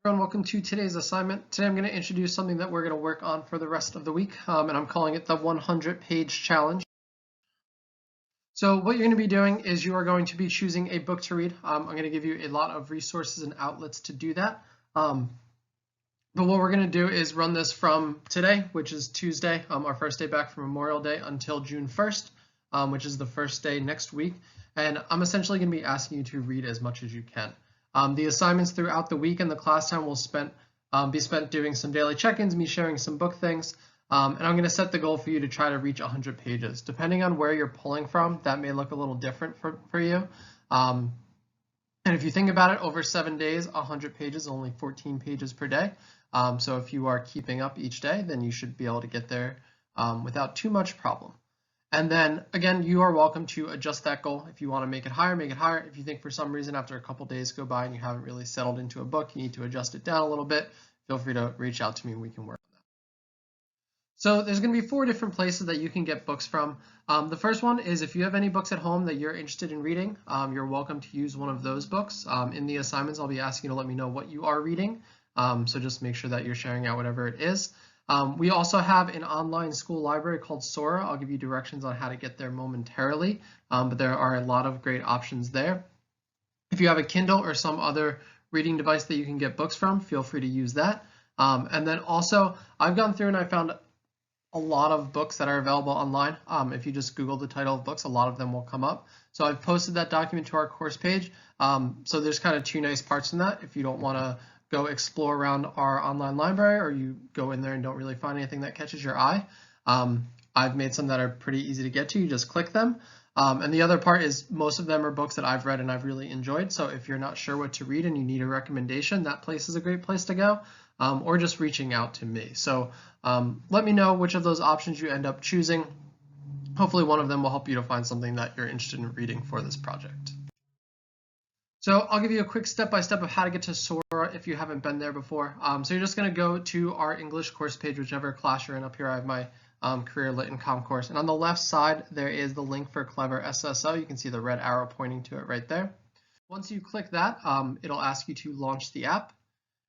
Everyone, welcome to today's assignment. Today I'm going to introduce something that we're going to work on for the rest of the week, and I'm calling it the 100-page challenge. So what you're going to be doing is you are going to be choosing a book to read. I'm going to give you a lot of resources and outlets to do that. But what we're going to do is run this from today, which is Tuesday, our first day back from Memorial Day, until June 1st, which is the first day next week. And I'm essentially going to be asking you to read as much as you can. The assignments throughout the week and the class time will be spent doing some daily check-ins, me sharing some book things, and I'm going to set the goal for you to try to reach 100 pages. Depending on where you're pulling from, that may look a little different for you. And if you think about it, over 7 days, 100 pages, only 14 pages per day. So if you are keeping up each day, then you should be able to get there without too much problem. And then again, you are welcome to adjust that goal. If you want to make it higher, make it higher. If you think for some reason after a couple days go by and you haven't really settled into a book, you need to adjust it down a little bit, feel free to reach out to me and we can work on that. So there's going to be 4 different places that you can get books from. The first one is if you have any books at home that you're interested in reading, you're welcome to use one of those books. In the assignments, I'll be asking you to let me know what you are reading. So just make sure that you're sharing out whatever it is. We also have an online school library called Sora. I'll give you directions on how to get there momentarily, but there are a lot of great options there. If you have a Kindle or some other reading device that you can get books from, feel free to use that. And then also, I've gone through and I found a lot of books that are available online. If you just Google the title of books, a lot of them will come up. So I've posted that document to our course page. So there's kind of 2 nice parts in that. If you don't want to go explore around our online library or you go in there and don't really find anything that catches your eye, I've made some that are pretty easy to get to. You just click them. And the other part is most of them are books that I've read and I've really enjoyed. So if you're not sure what to read and you need a recommendation, that place is a great place to go, or just reaching out to me. So let me know which of those options you end up choosing. Hopefully one of them will help you to find something that you're interested in reading for this project. So I'll give you a quick step-by-step of how to get to Sora if you haven't been there before. So you're just going to go to our English course page, whichever class you're in. Up here I have my Career Lit and Comm course. And on the left side, there is the link for Clever SSO. You can see the red arrow pointing to it right there. Once you click that, it'll ask you to launch the app.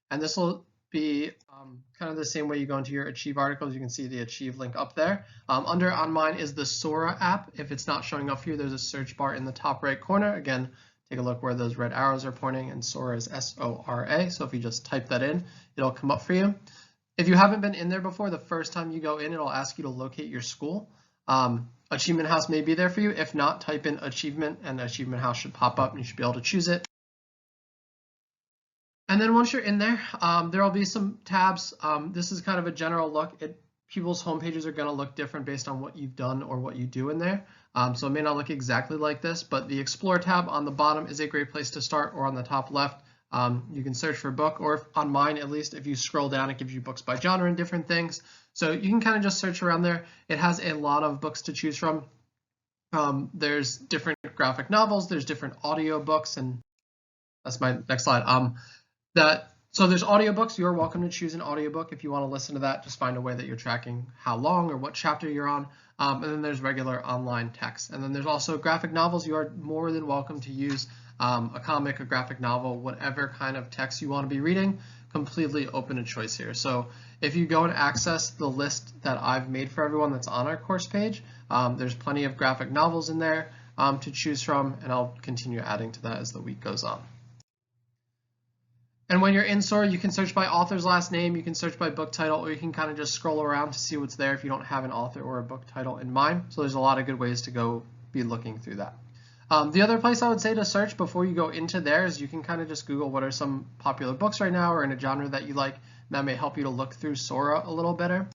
And this will be kind of the same way you go into your Achieve articles. You can see the Achieve link up there. Under on mine is the Sora app. If it's not showing up here, there's a search bar in the top right corner. Again, take a look where those red arrows are pointing, and Sora is S-O-R-A. So if you just type that in, it'll come up for you. If you haven't been in there before, the first time you go in, it'll ask you to locate your school. Achievement House may be there for you. If not, type in Achievement, and Achievement House should pop up, and you should be able to choose it. And then once you're in there, there will be some tabs. This is kind of a general look. People's homepages are going to look different based on what you've done or what you do in there. So it may not look exactly like this, but the Explore tab on the bottom is a great place to start, or on the top left, you can search for a book, or on mine at least, if you scroll down, it gives you books by genre and different things. So you can kind of just search around there. It has a lot of books to choose from. There's different graphic novels, there's different audio books, and that's my next slide. So there's audiobooks. You're welcome to choose an audiobook. If you want to listen to that, just find a way that you're tracking how long or what chapter you're on. And then there's regular online text. And then there's also graphic novels. You are more than welcome to use a comic, a graphic novel, whatever kind of text you want to be reading. Completely open to choice here. So if you go and access the list that I've made for everyone that's on our course page, there's plenty of graphic novels in there to choose from, and I'll continue adding to that as the week goes on. And when you're in Sora, you can search by author's last name, you can search by book title, or you can kind of just scroll around to see what's there if you don't have an author or a book title in mind. So there's a lot of good ways to go be looking through that. The other place I would say to search before you go into there is you can kind of just Google what are some popular books right now or in a genre that you like. That may help you to look through Sora a little better.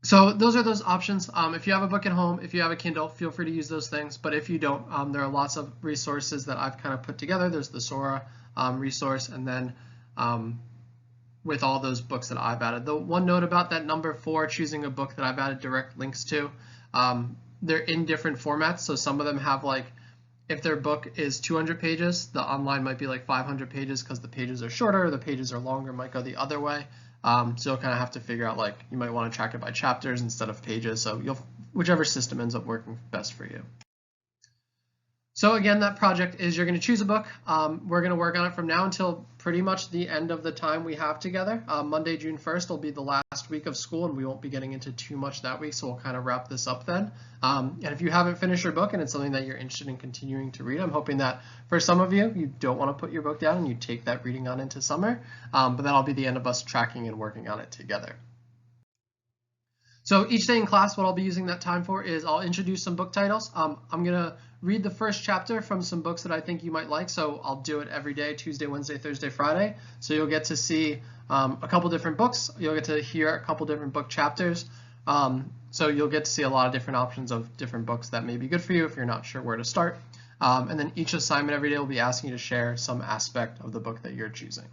So those are those options. If you have a book at home, if you have a Kindle, feel free to use those things. But if you don't, there are lots of resources that I've kind of put together. There's the Sora resource, and then with all those books that I've added. The one note about that number 4, choosing a book that I've added direct links to, they're in different formats. So some of them have, like, if their book is 200 pages, the online might be like 500 pages because the pages are shorter, or the pages are longer, might go the other way. So you'll kind of have to figure out, like, you might want to track it by chapters instead of pages. So whichever system ends up working best for you. So again, that project is you're going to choose a book. We're going to work on it from now until pretty much the end of the time we have together. Monday, June 1st will be the last week of school, and we won't be getting into too much that week, so we'll kind of wrap this up then. And if you haven't finished your book and it's something that you're interested in continuing to read, I'm hoping that for some of you, you don't want to put your book down and you take that reading on into summer, but that'll be the end of us tracking and working on it together. So each day in class, what I'll be using that time for is I'll introduce some book titles. I'm going to read the first chapter from some books that I think you might like. So I'll do it every day, Tuesday, Wednesday, Thursday, Friday. So you'll get to see a couple different books. You'll get to hear a couple different book chapters. So you'll get to see a lot of different options of different books that may be good for you if you're not sure where to start. And then each assignment every day will be asking you to share some aspect of the book that you're choosing.